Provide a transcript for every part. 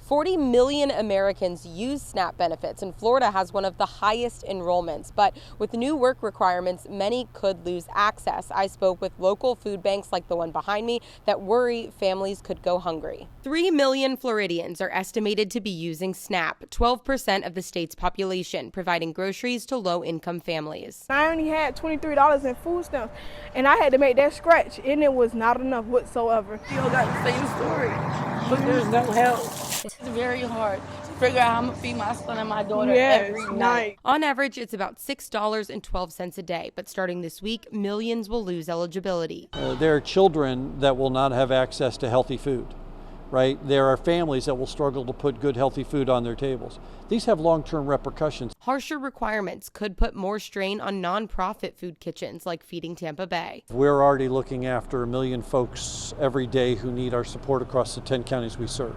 40 million Americans use SNAP benefits, and Florida has one of the highest enrollments. But with new work requirements, many could lose access. I spoke with local food banks like the one behind me that worry families could go hungry. 3 million Floridians are estimated to be using SNAP, 12% of the state's population, providing groceries to low-income families. I only had $23 in food stamps, and I had to make that scratch, and it was not enough whatsoever. Still got the same story, but there's no help. It's very hard to figure out how I'm going to feed my son and my daughter every night. On average, it's about $6.12 a day, but starting this week, millions will lose eligibility. There are children that will not have access to healthy food, right? There are families that will struggle to put good, healthy food on their tables. These have long-term repercussions. Harsher requirements could put more strain on nonprofit food kitchens like Feeding Tampa Bay. We're already looking after 1 million folks every day who need our support across the 10 counties we serve.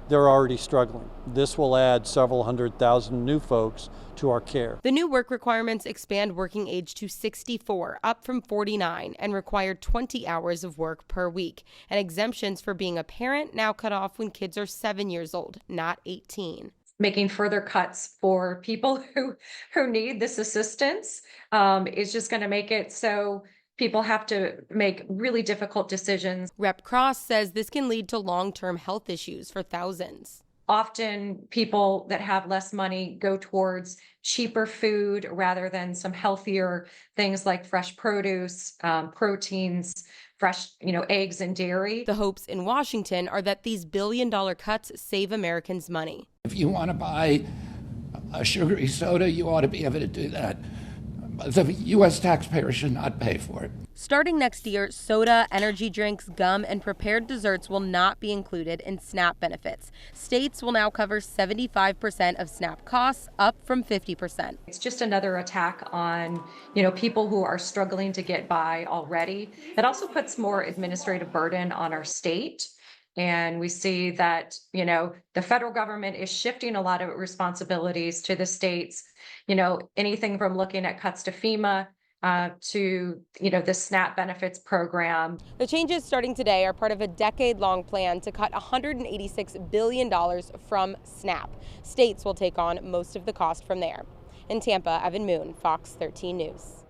They're already struggling. This will add several 100,000 new folks to our care. The new work requirements expand working age to 64, up from 49, and require 20 hours of work per week. And exemptions for being a parent now cut off when kids are 7 years old, not 18. Making further cuts for people who need this assistance is just going to make it so people have to make really difficult decisions. Rep. Cross says this can lead to long-term health issues for thousands. Often people that have less money go towards cheaper food rather than some healthier things like fresh produce, proteins, fresh, eggs and dairy. The hopes in Washington are that these billion-dollar cuts save Americans money. If you want to buy a sugary soda, you ought to be able to do that. The U.S. taxpayer should not pay for it. Starting next year, soda, energy drinks, gum, and prepared desserts will not be included in SNAP benefits. States will now cover 75% of SNAP costs, up from 50%. It's just another attack on, people who are struggling to get by already. It also puts more administrative burden on our state. And we see that, the federal government is shifting a lot of responsibilities to the states, anything from looking at cuts to FEMA to, the SNAP benefits program. The changes starting today are part of a decade-long plan to cut $186 billion from SNAP. States will take on most of the cost from there. In Tampa, Evan Moon, Fox 13 News.